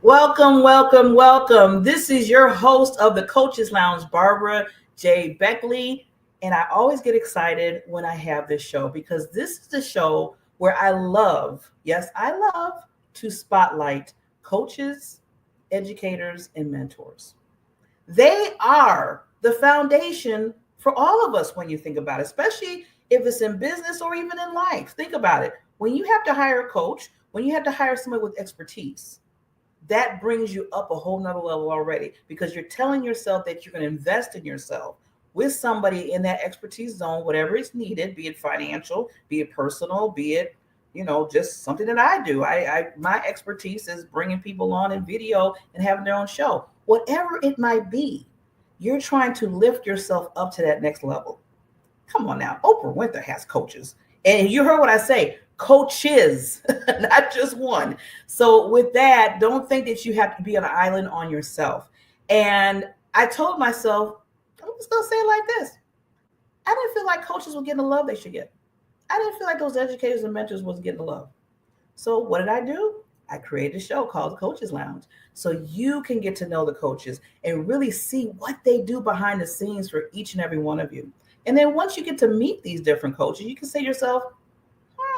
Welcome, welcome, welcome. This is your host of the Coaches Lounge, Barbara J. Beckley. And I always get excited when I have this show because this is the show where I love, yes, I love to spotlight coaches, educators, and mentors. They are the foundation for all of us when you think about it, especially if it's in business or even in life. Think about it. When you have to hire a coach, when you have to hire somebody with expertise, that brings you up a whole nother level already because you're telling yourself that you're going to invest in yourself with somebody in that expertise zone, whatever is needed, be it financial, be it personal, be it, just something that I do. My expertise is bringing people on in video and having their own show. Whatever it might be, you're trying to lift yourself up to that next level. Come on now. Oprah Winfrey has coaches. And you heard what I say, coaches, not just one. So with that, don't think that you have to be on an island on yourself. And I told myself, I'm just going to say it like this. I didn't feel like coaches were getting the love they should get. I didn't feel like those educators and mentors was getting the love. So what did I do? I created a show called the Coaches Lounge. So you can get to know the coaches and really see what they do behind the scenes for each and every one of you. And then once you get to meet these different coaches, you can say to yourself,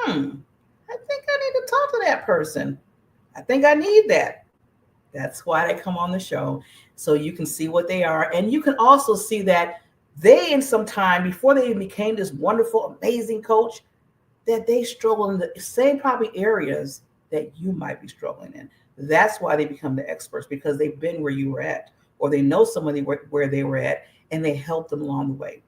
I think I need to talk to that person. I think I need that. That's why they come on the show. So you can see what they are. And you can also see that they, in some time, before they even became this wonderful, amazing coach, that they struggle in the same probably areas that you might be struggling in. That's why they become the experts, because they've been where you were at, or they know somebody where they were at, and they help them along the way.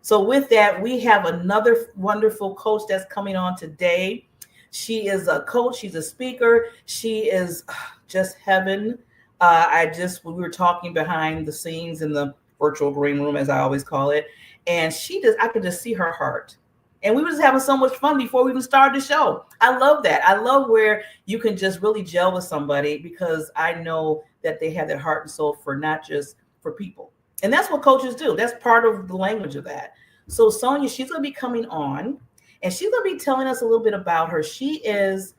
So with that, we have another wonderful coach that's coming on today. She is a coach. She's a speaker. She is just heaven. We were talking behind the scenes in the virtual green room, as I always call it. And I could just see her heart. And we were just having so much fun before we even started the show. I love that. I love where you can just really gel with somebody, because I know that they have that heart and soul for not just for people. And that's what coaches do. That's part of the language of that. So Sonya, she's going to be coming on, and she's going to be telling us a little bit about her. And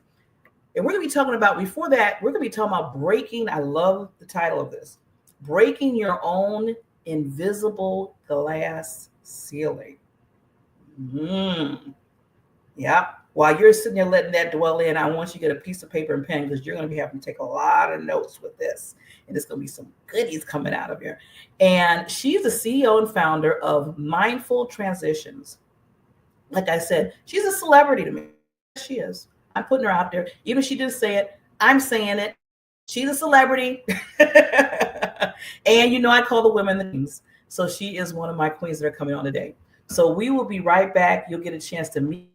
we're going to be talking about, before that, we're going to be talking about breaking. I love the title of this, breaking your own invisible glass ceiling. Yeah. While you're sitting there letting that dwell in, I want you to get a piece of paper and pen, because you're going to be having to take a lot of notes with this. And there's going to be some goodies coming out of here. And she's the CEO and founder of Mindful Transitions. Like I said, she's a celebrity to me. She is. I'm putting her out there. Even if she didn't say it, I'm saying it. She's a celebrity. And I call the women the queens. So she is one of my queens that are coming on today. So we will be right back. You'll get a chance to meet.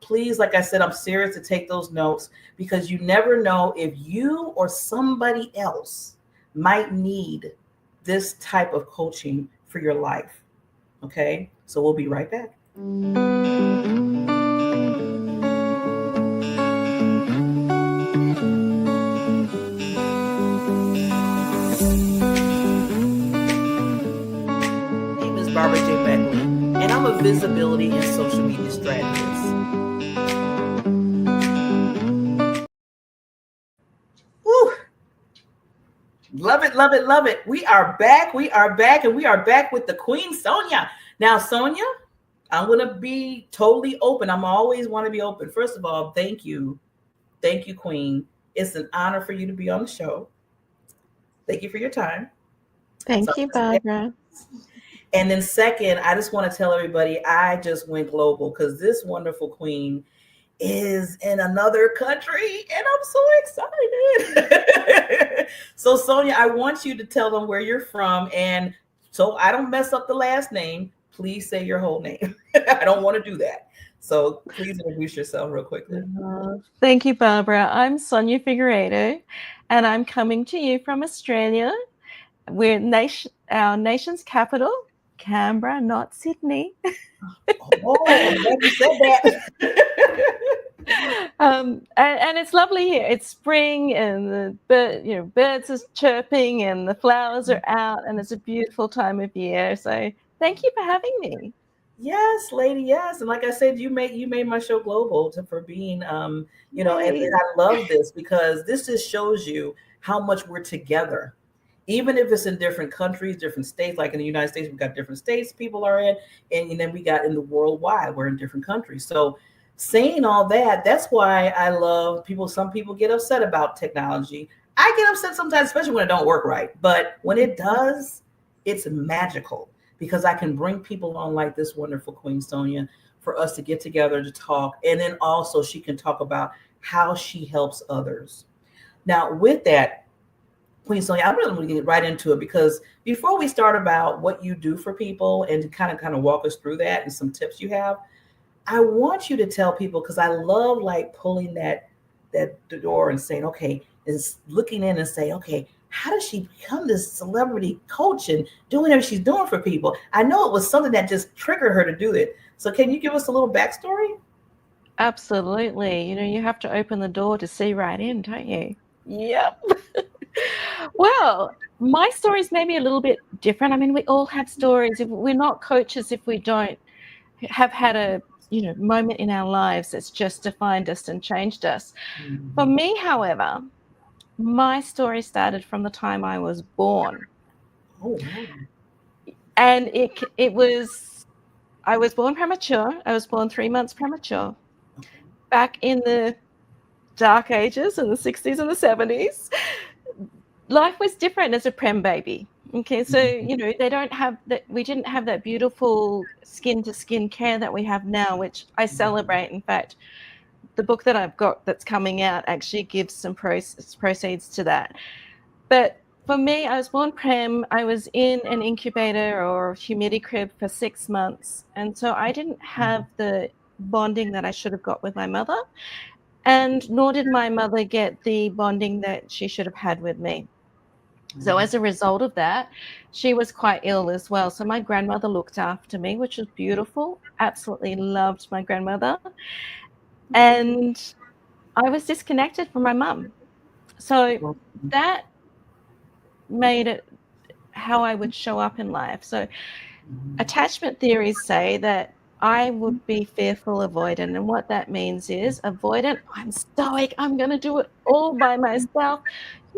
Please, like I said, I'm serious to take those notes, because you never know if you or somebody else might need this type of coaching for your life. Okay, so we'll be right back. My name is Barbara J. Beckley, and I'm a of visibility in social media strategies. Woo. Love it, love it, love it. We are back. We are back, and we are back with the Queen Sonya. Now, Sonya, I'm going to be totally open. I'm always want to be open. First of all, thank you. Thank you, Queen. It's an honor for you to be on the show. Thank you for your time. Thank you, Barbara. And then second, I just want to tell everybody I just went global because this wonderful queen is in another country and I'm so excited. So Sonya, I want you to tell them where you're from, and so I don't mess up the last name, please say your whole name. I don't want to do that. So please introduce yourself real quickly. Thank you, Barbara. I'm Sonya Figueiredo, and I'm coming to you from Australia. Our nation's capital, Canberra, not Sydney. Oh, I'm glad you said that. And it's lovely here. It's spring, and the birds are chirping, and the flowers are out, and it's a beautiful time of year. So thank you for having me. Yes, lady. Yes, and like I said, you made my show global for being, and I love this because this just shows you how much we're together, even if it's in different countries, different states. Like in the United States, we've got different states people are in, and then we got in the worldwide, we're in different countries. So saying all that, that's why I love people. Some people get upset about technology. I get upset sometimes, especially when it don't work right. But when it does, it's magical because I can bring people on like this wonderful Queen Sonya for us to get together to talk. And then also she can talk about how she helps others. Now, with that, Queen Sonya, I'm really going to get right into it because before we start about what you do for people and to kind of walk us through that and some tips you have, I want you to tell people, because I love like pulling that door and saying, okay, is looking in and say, okay, how does she become this celebrity coach and doing everything she's doing for people? I know it was something that just triggered her to do it. So can you give us a little backstory? Absolutely. You have to open the door to see right in, don't you? Yep. Well, my story is maybe a little bit different. I mean, we all have stories. If we're not coaches, if we don't have had a moment in our lives that's just defined us and changed us. Mm-hmm. For me, however, my story started from the time I was born. Oh, wow. And I was born premature. I was born 3 months premature. Okay. Back in the dark ages, in the 60s and the 70s, life was different as a prem baby. Okay, so they don't have that. We didn't have that beautiful skin to skin care that we have now, which I celebrate. In fact, the book that I've got that's coming out actually gives some proceeds to that. But for me, I was born prem. I was in an incubator or humidity crib for 6 months, and so I didn't have the bonding that I should have got with my mother, and nor did my mother get the bonding that she should have had with me. So as a result of that, she was quite ill as well. So my grandmother looked after me, which was beautiful. Absolutely loved my grandmother. And I was disconnected from my mum. So that made it how I would show up in life. So attachment theories say that I would be fearful avoidant. And what that means is avoidant, I'm stoic, I'm going to do it all by myself.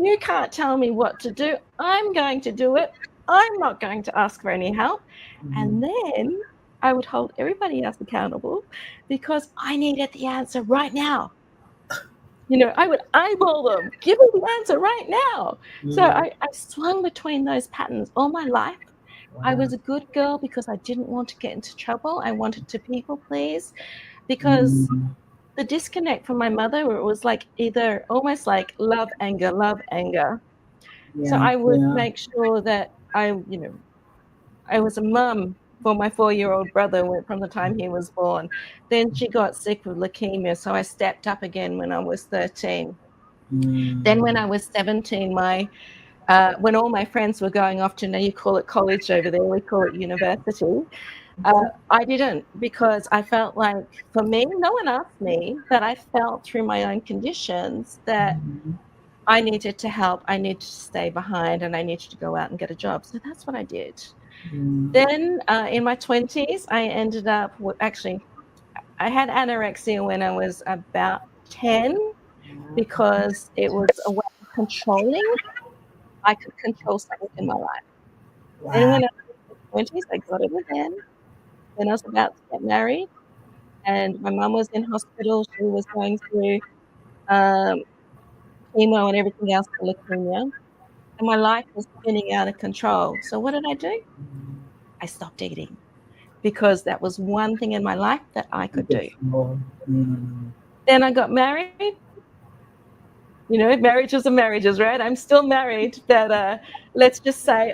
You can't tell me what to do. I'm going to do it. I'm not going to ask for any help. And then I would hold everybody else accountable because I needed the answer right now. I would eyeball them, give me the answer right now. So I swung between those patterns all my life. Wow. I was a good girl because I didn't want to get into trouble. I wanted to people please because the disconnect from my mother, where it was like either almost like love, anger. Yeah, so I would make sure that I was a mum for my 4-year-old brother from the time he was born. Then she got sick with leukemia, so I stepped up again when I was 13. Then when I was 17, when all my friends were going off to, you call it college over there, we call it university, I didn't, because I felt like, for me, no one asked me, but I felt through my own conditions that I needed to help, I needed to stay behind, and I needed to go out and get a job. So that's what I did. Mm. Then in my 20s, I ended up actually, I had anorexia when I was about 10 because it was a way of controlling. I could control something in my life. Then Wow. when I was in my 20s, I got it again. Then I was about to get married, and my mum was in hospital. She was going through um, chemo and everything else for leukemia, and my life was spinning out of control. So what did I do? I stopped eating because that was one thing in my life that I could do. Mm. Then I got married. You know, marriages are marriages, right? I'm still married, but let's just say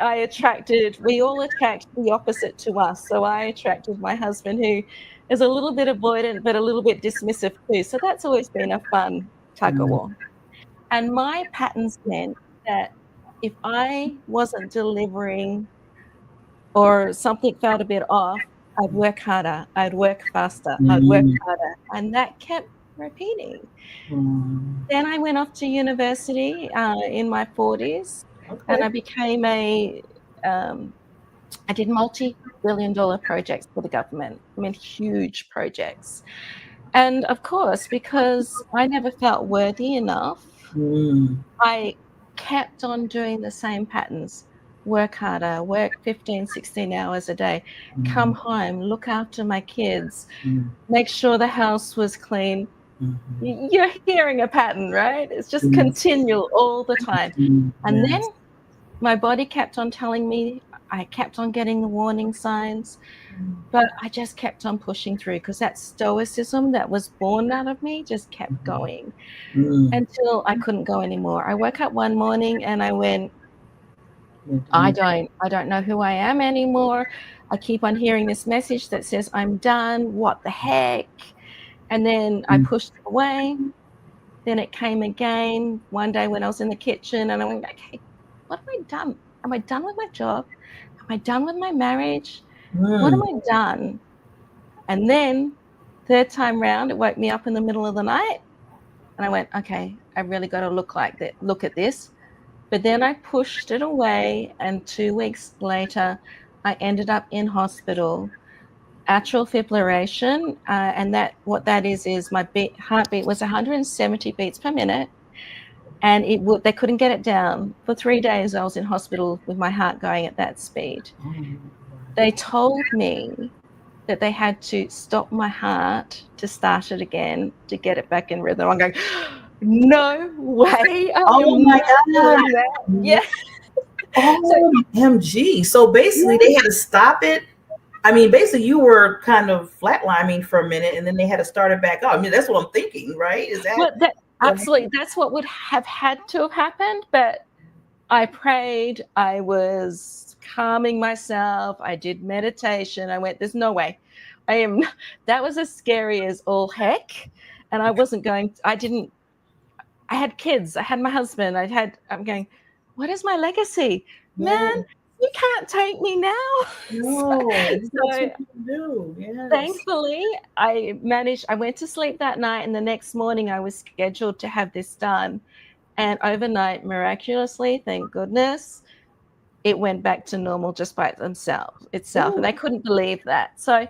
we all attract the opposite to us. So I attracted my husband who is a little bit avoidant, but a little bit dismissive too. So that's always been a fun tug of Mm. war. And my patterns meant that if I wasn't delivering or something felt a bit off, I'd work harder, I'd work faster, I'd work Mm. harder. And that kept repeating. Mm. Then I went off to university in my 40s, and Okay. I became um, I did multi-billion-dollar projects for the government. I mean, huge projects. And of course, because I never felt worthy enough, Mm. I kept on doing the same patterns. Work harder, work 15, 16 hours a day, come Mm. home, look after my kids, Mm. make sure the house was clean. Mhm. You're hearing a pattern, right? It's just Yes. continual all the time. Mm. And then Yes. my body kept on telling me, I kept on getting the warning signs, but I just kept on pushing through because that stoicism that was born out of me just kept Mhm. going Mm. until I couldn't go anymore. I woke up one morning and I went, Mhm. I don't know who I am anymore. I keep on hearing this message that says I'm done. What the heck? And then I Mm. pushed it away. Then it came again one day when I was in the kitchen and I went, okay, what have I done? Am I done with my job? Am I done with my marriage? What am Mm. I done? And then third time round, it woke me up in the middle of the night and I went, okay, I really got to look at this. But then I pushed it away and 2 weeks later, I ended up in hospital, atrial fibrillation, and that what that is my heartbeat was 170 beats per minute, and they couldn't get it down. For 3 days, I was in hospital with my heart going at that speed. Oh. They told me that they had to stop my heart to start it again to get it back in rhythm. I'm going, "No way, I Oh am my not God. doing that." Yeah. So OMG. So basically yeah, they had to stop it. I mean, basically you were kind of flatlining for a minute and then they had to start it back up. I mean, that's what I'm thinking, right? Is that well, that what absolutely, that's what would have had to have happened, but I prayed, I was calming myself, I did meditation, I went, "There's no way. I am." That was as scary as all heck, and I wasn't going I didn't I had kids, I had my husband, I'm going, "What is my legacy? Man, yeah. you can't take me now." So No, you got so two people to do. Yes. thankfully, I went to sleep that night, and the next morning, I was scheduled to have this done, and overnight, miraculously, thank goodness, it went back to normal just by itself, and Ooh. they couldn't believe that. So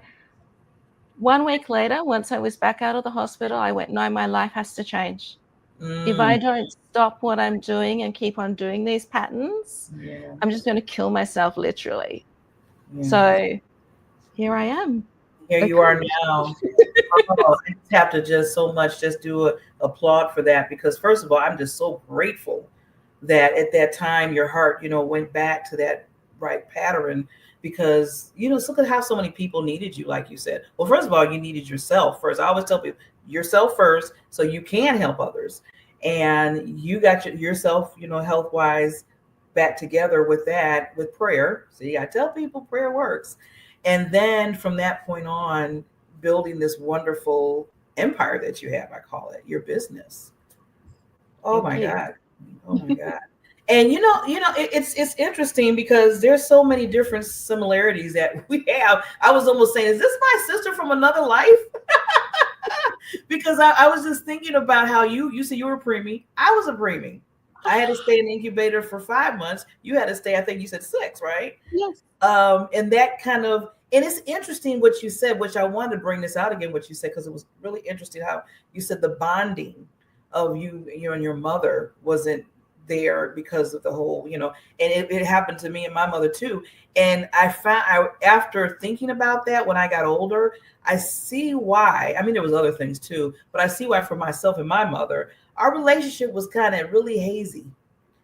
1 week later, once I was back out of the hospital, I went, "No, my life has to change. If I Mm. don't stop what I'm doing and keep on doing these patterns, Yeah. I'm just gonna kill myself literally." Yes. So here I am, Here the you are coach. now. Oh, I just have to just so much just do a applaud for that because first of all, I'm just so grateful that at that time your heart, went back to that right pattern because just look at how so many people needed you, like you said. Well, first of all, you needed yourself first. I always tell people yourself first so you can help others. And you got yourself, health wise back together with that with prayer. See, I tell people prayer works. And then from that point on, building this wonderful empire that you have, I call it your business. Oh Thank my you. God. Oh my God. And it's interesting because there's so many different similarities that we have. I was almost saying, is this my sister from another life? Because I was just thinking about how you said you were a preemie. I was a preemie. I had to stay in the incubator for 5 months. You had to stay, I think you said 6, right? Yes. And that kind of, and it's interesting what you said, which I wanted to bring this out again, what you said, because it was really interesting how you said the bonding of you and your mother wasn't there because of the whole, and it happened to me and my mother too. And after thinking about that, when I got older, I see why. I mean, there was other things too, but I see why for myself and my mother, our relationship was kind of really hazy.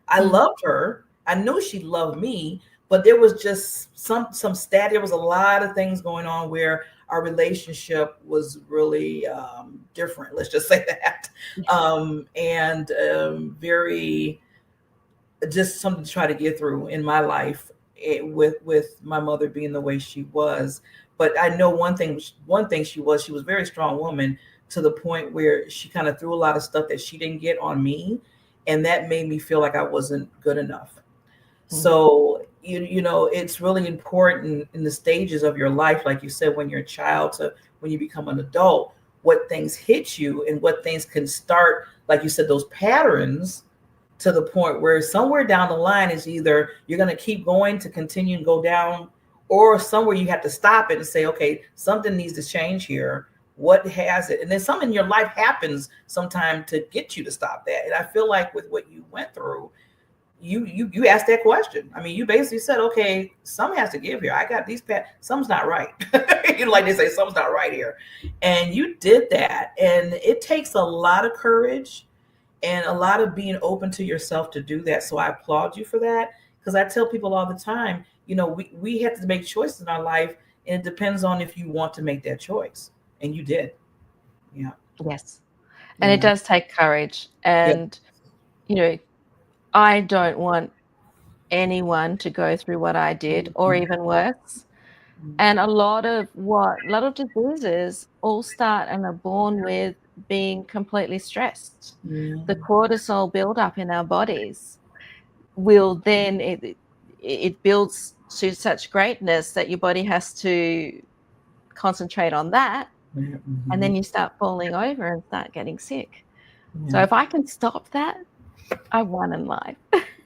I loved her. I knew she loved me, but there was just some stat. There was a lot of things going on where our relationship was really different. Let's just say that, and very just something to try to get through in my life, with my mother being the way she was. But I know one thing she was a very strong woman, to the point where she kind of threw a lot of stuff that she didn't get on me, and that made me feel like I wasn't good enough. So it's really important in the stages of your life, like you said, when you're a child to when you become an adult, what things hit you and what things can start, like you said, those patterns, to the point where somewhere down the line is either you're going to keep going to continue and go down, or somewhere you have to stop it and say, okay, something needs to change here. What has it? And then something in your life happens sometime to get you to stop that. And I feel like with what you went through, you asked that question. I mean, you basically said, okay, some has to give here. I got these something's not right. Like they say, something's not right here. And you did that. And it takes a lot of courage and a lot of being open to yourself to do that. So I applaud you for that. Because I tell people all the time, we have to make choices in our life, and it depends on if you want to make that choice. And you did. Yeah. Yes. And it Yeah. does take courage. Yeah. And, you know, I don't want anyone to go through what I did, or Mhm. even worse. And a lot of diseases all start and are born with being completely stressed. Yeah. The cortisol buildup in our bodies will then it builds to such greatness that your body has to concentrate on that, Yeah. and then Mhm. you start falling over and start getting sick. So Yeah. if I can stop that, I won in life.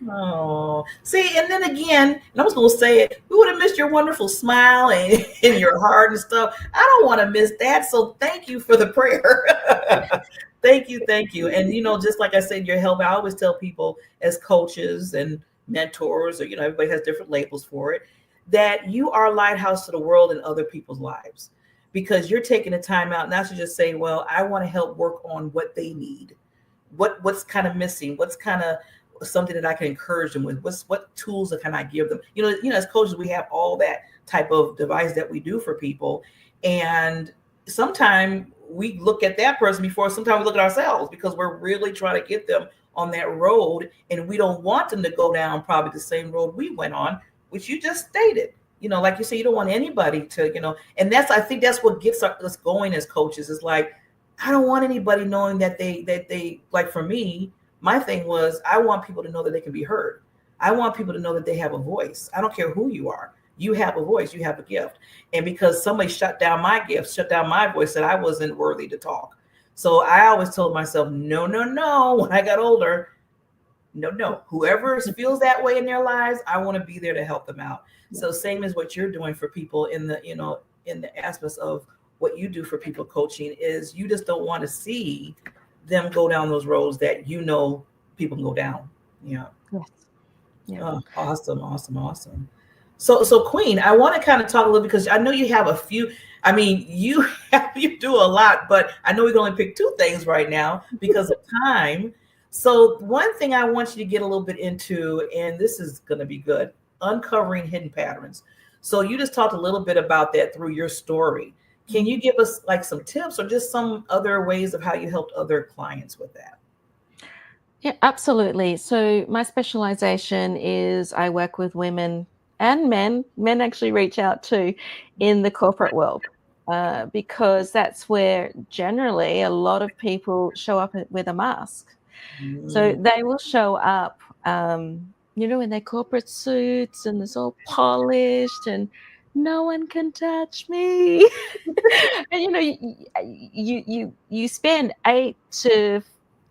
Oh, see, and then again, and I was going to say it, we would have missed your wonderful smile and, and your heart and stuff. I don't want to miss that. So thank you for the prayer. Thank you. Thank you. And, just like I said, your help, I always tell people as coaches and mentors, or, everybody has different labels for it, that you are a lighthouse to the world and other people's lives, because you're taking the time out not to just say, well, I want to help work on what they need, what's kind of missing, what's kind of something that I can encourage them with, what tools can I give them. As coaches, we have all that type of device that we do for people, and sometimes we look at that person before sometimes we look at ourselves, because we're really trying to get them on that road, and we don't want them to go down probably the same road we went on, which you just stated. Like you say, you don't want anybody to, and I think that's what gets us going as coaches, is like, I don't want anybody knowing that they like, for me, my thing was, I want people to know that they can be heard. I want people to know that they have a voice. I don't care who you are. You have a voice, you have a gift. And because somebody shut down my gift, shut down my voice, that I wasn't worthy to talk. So I always told myself, no, no, no, when I got older, no, no. Whoever feels that way in their lives, I want to be there to help them out. So same as what you're doing for people in the aspects of what you do for people coaching, is you just don't want to see them go down those roads that people can go down. Yeah. Yes. Yeah. Oh, awesome, awesome, awesome. So Queen, I want to kind of talk a little, because I know you have a few. I mean, you do a lot, but I know we can only pick two things right now because of time. So one thing I want you to get a little bit into, and this is going to be good, uncovering hidden patterns. So you just talked a little bit about that through your story. Can you give us like some tips or just some other ways of how you helped other clients with that? Yeah, absolutely. So my specialization is I work with women and men. Men actually reach out to in the corporate world, because that's where generally a lot of people show up with a mask. So Mm, they will show up, in their corporate suits, and it's all polished, and no one can touch me. And you spend 8 to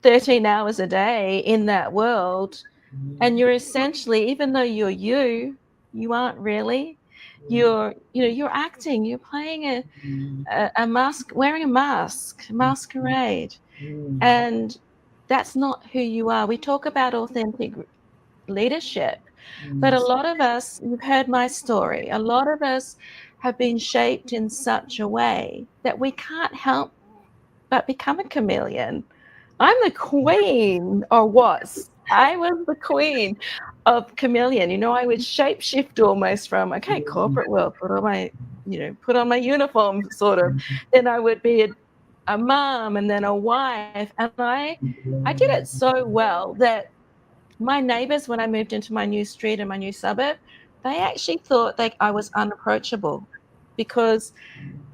13 hours a day in that world, and you're essentially, even though you aren't really. You're acting, you're playing a mask, wearing a mask, masquerade, and that's not who you are. We talk about authentic leadership, but a lot of us, you've heard my story, a lot of us have been shaped in such a way that we can't help but become a chameleon. I'm the queen, or was. I was the queen of chameleon. I would shapeshift almost from, okay, corporate world, put on my uniform sort of. Then I would be a mom and then a wife. And I did it so well that my neighbors, when I moved into my new street and my new suburb, they actually thought like I was unapproachable because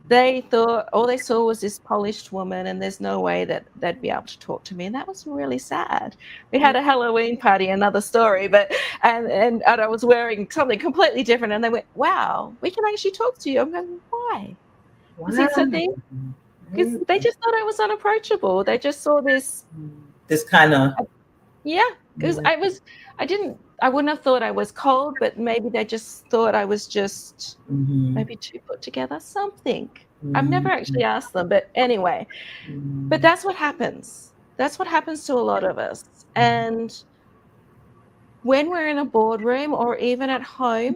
they thought all they saw was this polished woman and there's no way that they'd be able to talk to me. And that was really sad. We had a Halloween party, another story, but and I was wearing something completely different. And they went, wow, we can actually talk to you. I'm going, why? You see, so because they just thought I was unapproachable. They just saw this kind of, yeah, because I wouldn't have thought I was cold, but maybe they just thought I was just maybe too put together, something. I've never actually asked them, but anyway, but that's what happens. That's what happens to a lot of us. And when we're in a boardroom or even at home,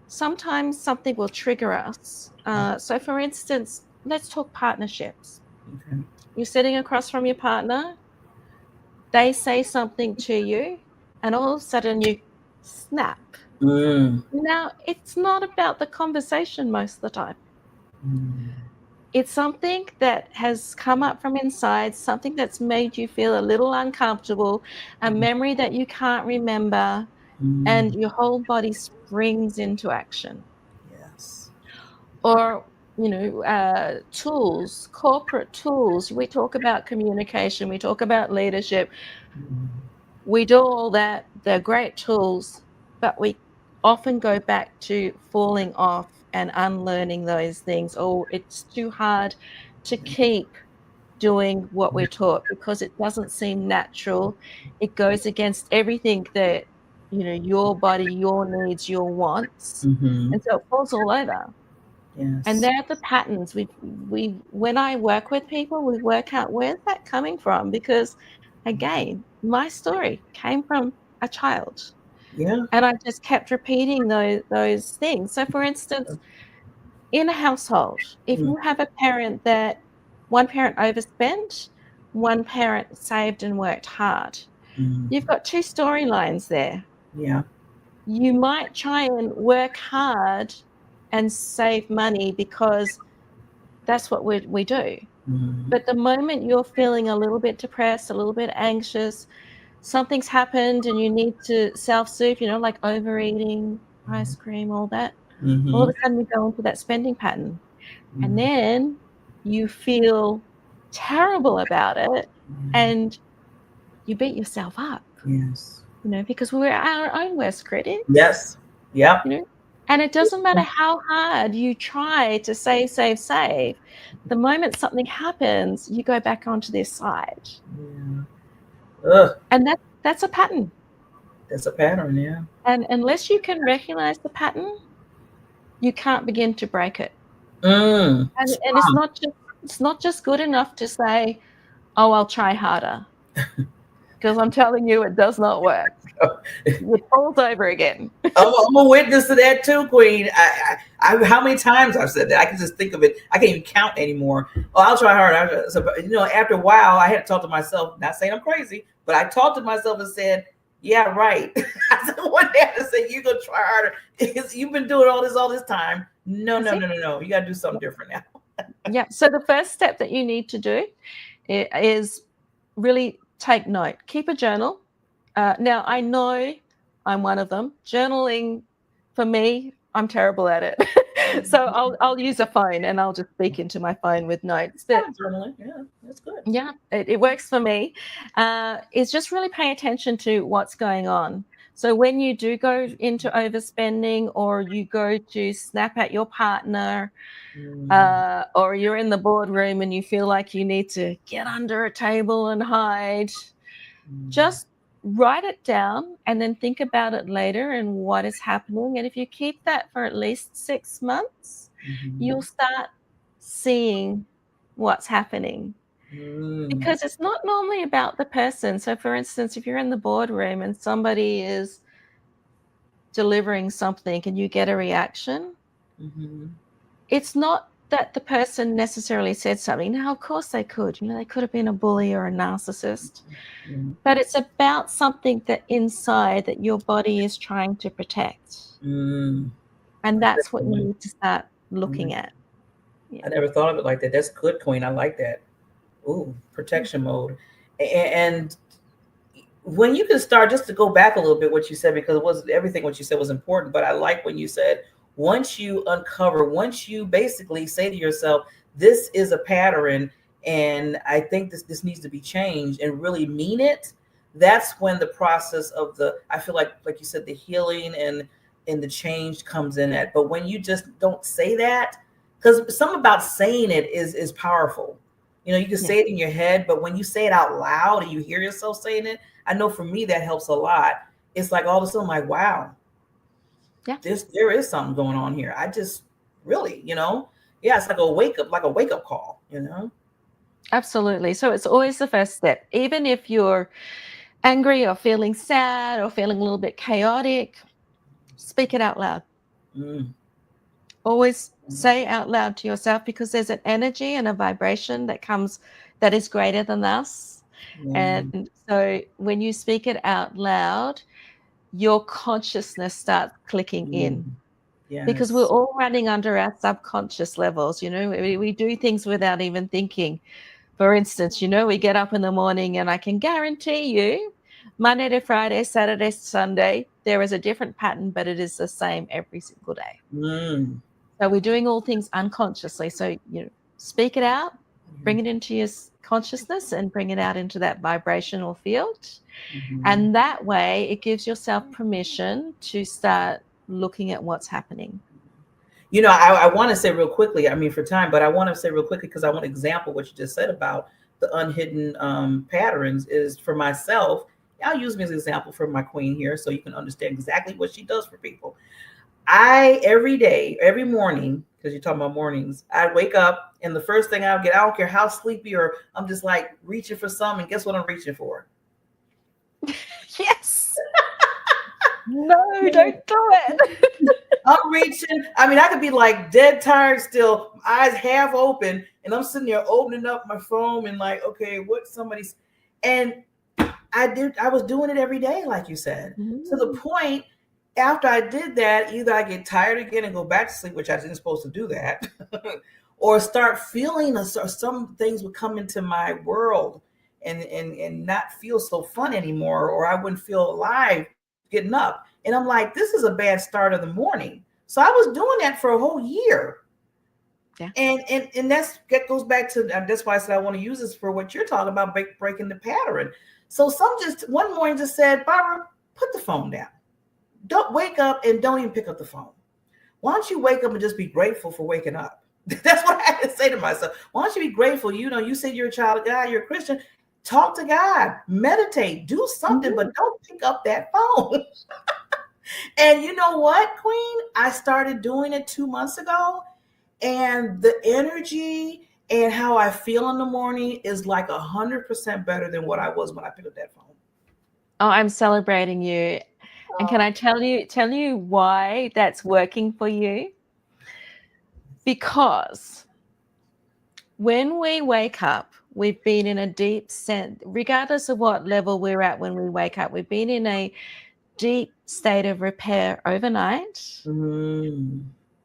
sometimes something will trigger us. So for instance, let's talk partnerships. Okay. You're sitting across from your partner, they say something to you, and all of a sudden you snap. Now, it's not about the conversation most of the time. It's something that has come up from inside, something that's made you feel a little uncomfortable, a memory that you can't remember, and your whole body springs into action. Yes. Or, tools, corporate tools. We talk about communication, we talk about leadership. We do all that. They're great tools, but we often go back to falling off and unlearning those things. Or it's too hard to keep doing what we're taught because it doesn't seem natural. It goes against everything that, your body, your needs, your wants. And so it falls all over. And Yes. they're the patterns. When I work with people, we work out where's that coming from, because again, my story came from a child, Yeah. and I just kept repeating those things. So, for instance, in a household, if you have a parent that one parent overspent, one parent saved and worked hard, you've got two storylines there. Yeah. You might try and work hard and save money because that's what we do. But the moment you're feeling a little bit depressed, a little bit anxious, something's happened and you need to self-soothe, like overeating, ice cream, all that, all of a sudden you go into that spending pattern. And then you feel terrible about it and you beat yourself up, Yes. because we're our own worst critics, Yes. Yep. And it doesn't matter how hard you try to save, save, save. The moment something happens, you go back onto this side. Yeah. Ugh. And that's a pattern. That's a pattern. Yeah. And unless you can recognize the pattern, you can't begin to break it. Mm. And it's not just good enough to say, oh, I'll try harder. Because I'm telling you, it does not work. It falls over again. I'm a witness to that too, Queen. How many times I've said that? I can just think of it. I can't even count anymore. Oh, I'll try hard. So, after a while, I had to talk to myself. Not saying I'm crazy, but I talked to myself and said, "Yeah, right." I said one day I said, "You're gonna try harder because you've been doing all this time." No. You got to do something different now. Yeah. So the first step that you need to do is really take note. Keep a journal. Now, I know I'm one of them. Journaling, for me, I'm terrible at it. So I'll use a phone and I'll just speak into my phone with notes. But Journaling, yeah, that's good. yeah, it works for me. It's just really paying attention to what's going on. So when you do go into overspending, or you go to snap at your partner, or you're in the boardroom and you feel like you need to get under a table and hide, just write it down and then think about it later and what is happening. And if you keep that for at least 6 months, you'll start seeing what's happening. Because it's not normally about the person. So for instance, if you're in the boardroom and somebody is delivering something and you get a reaction, it's not that the person necessarily said something. Now, of course they could. They could have been a bully or a narcissist. But it's about something that inside that your body is trying to protect. And that's what you need to start looking at. I never thought of it like that. That's good, Queen. I like that. Ooh, protection mode. And when you can start, just to go back a little bit what you said, because it was everything what you said was important, but I like when you said, once you uncover, once you basically say to yourself, this is a pattern and I think this needs to be changed, and really mean it, that's when the process of I feel like you said, the healing and the change comes in it. But when you just don't say that, because something about saying it is powerful. You can say it in your head, but when you say it out loud and you hear yourself saying it, I know for me that helps a lot. It's like all of a sudden, like, wow, there is something going on here. I just really, it's like a wake up call, Absolutely. So it's always the first step. Even if you're angry or feeling sad or feeling a little bit chaotic, speak it out loud. Always say out loud to yourself, because there's an energy and a vibration that is greater than us. And so when you speak it out loud, your consciousness starts clicking in. Because we're all running under our subconscious levels. We do things without even thinking. For instance, we get up in the morning, and I can guarantee you Monday to Friday, Saturday, Sunday, there is a different pattern, but it is the same every single day. So we're doing all things unconsciously. So, speak it out, bring it into your consciousness, and bring it out into that vibrational field. And that way it gives yourself permission to start looking at what's happening. I want to say real quickly, for time, but I want to say real quickly, because I want to example what you just said about the unhidden patterns is for myself. I'll use me as an example for my queen here, so you can understand exactly what she does for people. Every day, every morning, because you're talking about mornings, I wake up and the first thing I'll get, I don't care how sleepy or I'm just like reaching for something. And guess what I'm reaching for? Yes. No, don't do it. I'm reaching. I could be like dead tired still, eyes half open, and I'm sitting there opening up my phone and like, okay, what somebody's. And I was doing it every day, like you said, to the point after I did that, either I get tired again and go back to sleep, which I wasn't supposed to do that, or start feeling, or some things would come into my world and not feel so fun anymore, or I wouldn't feel alive getting up. And I'm like, this is a bad start of the morning. So I was doing that for a whole year. Yeah. And that goes back to, that's why I said I want to use this for what you're talking about, breaking the pattern. So one morning just said, Barbara, put the phone down. Don't wake up and don't even pick up the phone. Why don't you wake up and just be grateful for waking up? That's what I had to say to myself. Why don't you be grateful? You said you're a child of God, you're a Christian. Talk to God, meditate, do something, but don't pick up that phone. And you know what, Queen? I started doing it 2 months ago, and the energy and how I feel in the morning is like 100% better than what I was when I picked up that phone. Oh, I'm celebrating you. And can I tell you why that's working for you? Because when we wake up, we've been in a deep sense, regardless of what level we're at when we wake up, we've been in a deep state of repair overnight.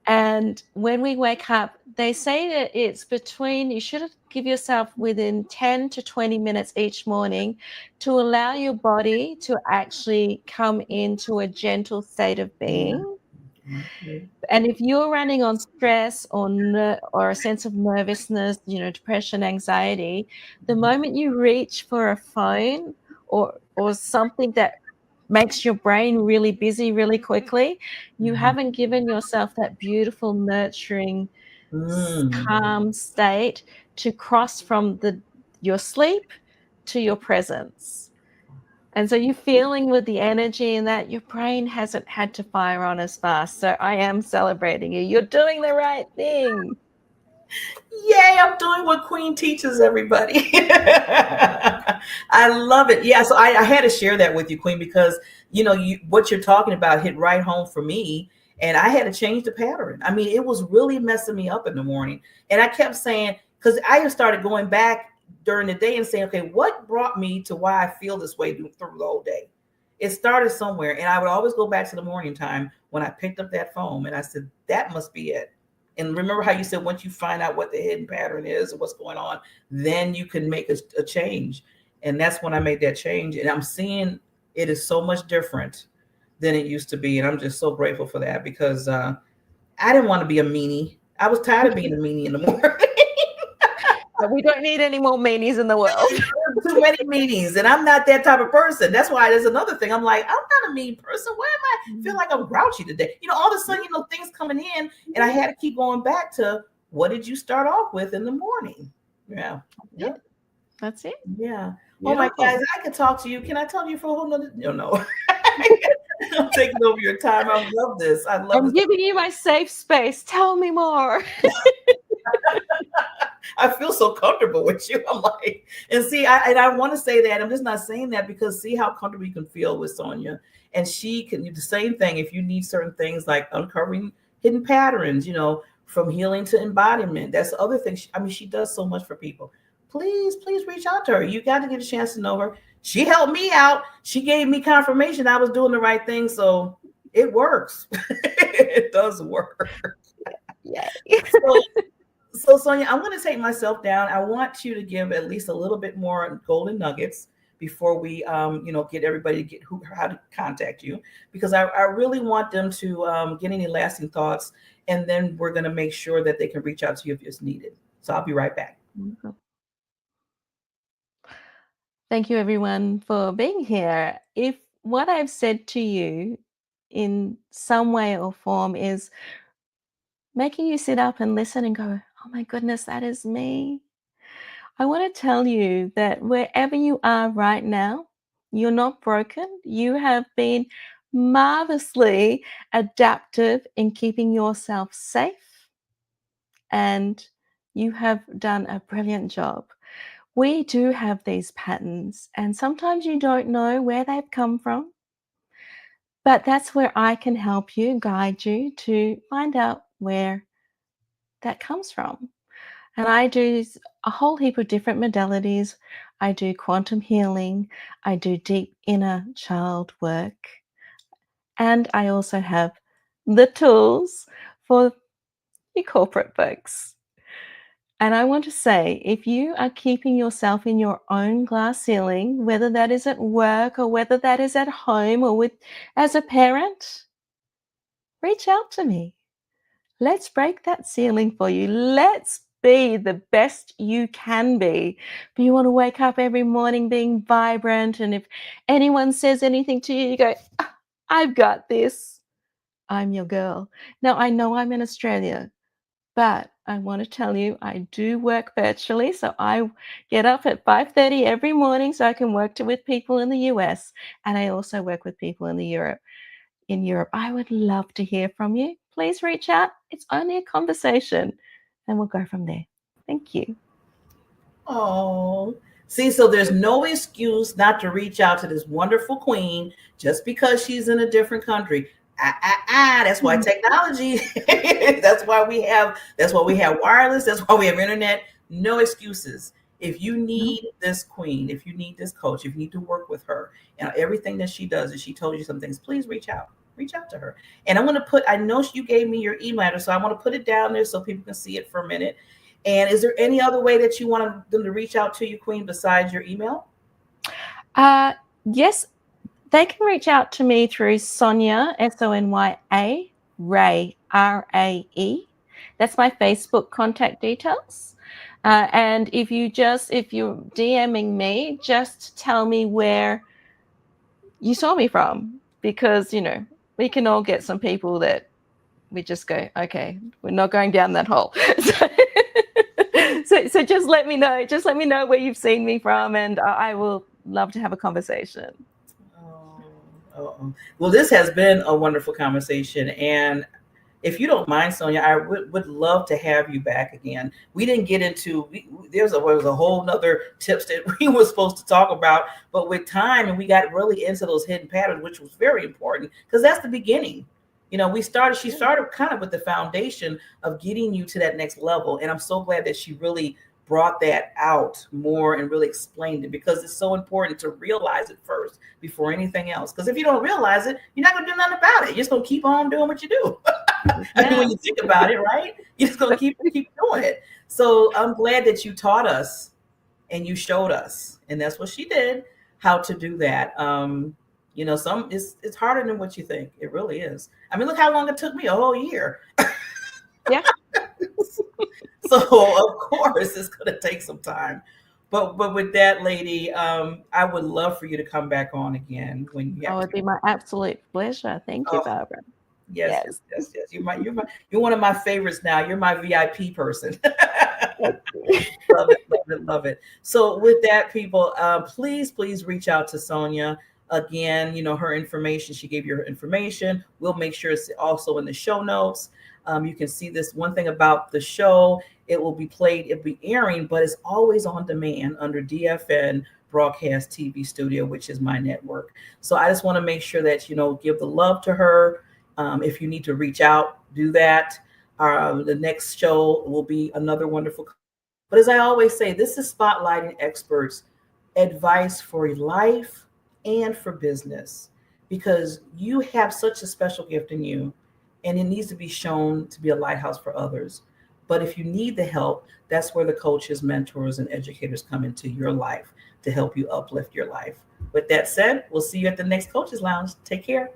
And when we wake up, they say that it's you should give yourself within 10 to 20 minutes each morning to allow your body to actually come into a gentle state of being. And if you're running on stress or a sense of nervousness, depression, anxiety, the moment you reach for a phone or something that makes your brain really busy really quickly, you haven't given yourself that beautiful, nurturing, Mm. calm state to cross from your sleep to your presence. And so you're feeling with the energy and that your brain hasn't had to fire on as fast. So I am celebrating you. You're doing the right thing. Yay, I'm doing what Queen teaches everybody. I love it. Yeah, so I had to share that with you, Queen, because what you're talking about hit right home for me. And I had to change the pattern. I mean, it was really messing me up in the morning. And I kept saying, because I just started going back during the day and saying, okay, what brought me to why I feel this way through the whole day? It started somewhere. And I would always go back to the morning time when I picked up that phone and I said, that must be it. And remember how you said once you find out what the hidden pattern is or what's going on, then you can make a change. And that's when I made that change. And I'm seeing it is so much different than it used to be. And I'm just so grateful for that because I didn't want to be a meanie. I was tired of being a meanie in the morning. But we don't need any more meanies in the world. Too many meetings, and I'm not that type of person. That's why there's another thing. I'm like, I'm not a mean person. Why am I feel like I'm grouchy today? All of a sudden, things coming in, and I had to keep going back to what did you start off with in the morning? Yeah. Yeah. That's it. Yeah. Beautiful. Oh my guys, I could talk to you. Can I talk to you for a whole nother? No. I'm taking over your time. I love this. I'm giving you my safe space. Tell me more. I feel so comfortable with you. I'm like, and see, I want to say that. I'm just not saying that because see how comfortable you can feel with Sonya. And she can do the same thing if you need certain things like uncovering hidden patterns, from healing to embodiment. That's the other thing. She does so much for people. Please reach out to her. You got to get a chance to know her. She helped me out. She gave me confirmation I was doing the right thing. So it works. It does work. Yay. So Sonya, I'm going to take myself down. I want you to give at least a little bit more golden nuggets before we, get everybody to get how to contact you, because I really want them to get any lasting thoughts, and then we're going to make sure that they can reach out to you if it's needed. So I'll be right back. Thank you, everyone, for being here. If what I've said to you in some way or form is making you sit up and listen and go, oh my goodness, that is me. I want to tell you that wherever you are right now, you're not broken. You have been marvelously adaptive in keeping yourself safe, and you have done a brilliant job. We do have these patterns, and sometimes you don't know where they've come from, but that's where I can help you, guide you to find out where that comes from. And I do a whole heap of different modalities. I do quantum healing, I do deep inner child work, and I also have the tools for you corporate folks. And I want to say, if you are keeping yourself in your own glass ceiling, whether that is at work or whether that is at home or as a parent, reach out to me. Let's break that ceiling for you. Let's be the best you can be. But you want to wake up every morning being vibrant. And if anyone says anything to you, you go, I've got this. I'm your girl. Now, I know I'm in Australia, but I want to tell you, I do work virtually. So I get up at 5:30 every morning so I can work with people in the US. And I also work with people in Europe. I would love to hear from you. Please reach out. It's only a conversation, and we'll go from there. Thank you. Oh, see, so there's no excuse not to reach out to this wonderful queen just because she's in a different country. That's why technology. That's why we have wireless. That's why we have internet. No excuses. If you need this queen, if you need this coach, if you need to work with her, and everything that she does, and she told you some things, please reach out. Reach out to her. And I'm going to I know you gave me your email address, so I want to put it down there so people can see it for a minute. And is there any other way that you want them to reach out to you, Queen, besides your email? Yes, they can reach out to me through Sonya, Sonya, Rae, RAE. That's my Facebook contact details. And if you're DMing me, just tell me where you saw me from, because we can all get some people that we just go, okay, we're not going down that hole. So just let me know. Just let me know where you've seen me from, and I will love to have a conversation. Well, this has been a wonderful conversation. And if you don't mind, Sonya, I would love to have you back again. We didn't get into, there was a whole nother tips that we were supposed to talk about, but with time, and we got really into those hidden patterns, which was very important because that's the beginning. She started kind of with the foundation of getting you to that next level. And I'm so glad that she really brought that out more and really explained it, because it's so important to realize it first before anything else. Because if you don't realize it, you're not going to do nothing about it. You're just going to keep on doing what you do. I mean, when you think about it, right? You're just going to keep doing it. So I'm glad that you taught us and you showed us, and that's what she did, how to do that. It's harder than what you think. It really is. I mean, look how long it took me, a whole year. Yeah. So of course it's going to take some time. But with that, lady, I would love for you to come back on again when you have. Oh, it'd be my absolute pleasure. Thank you, Barbara. Yes. You're one of my favorites now. You're my VIP person. Love it. So with that, people, please reach out to Sonya. Again, her information, she gave you her information. We'll make sure it's also in the show notes. You can see this one thing about the show. It will be played, it'll be airing, but it's always on demand under DFN Broadcast TV Studio, which is my network. So I just want to make sure that, give the love to her. If you need to reach out, do that. The next show will be another wonderful. But as I always say, this is spotlighting experts, advice for life and for business, because you have such a special gift in you, and it needs to be shown to be a lighthouse for others. But if you need the help, that's where the coaches, mentors, and educators come into your life to help you uplift your life. With that said, we'll see you at the next Coaches Lounge. Take care.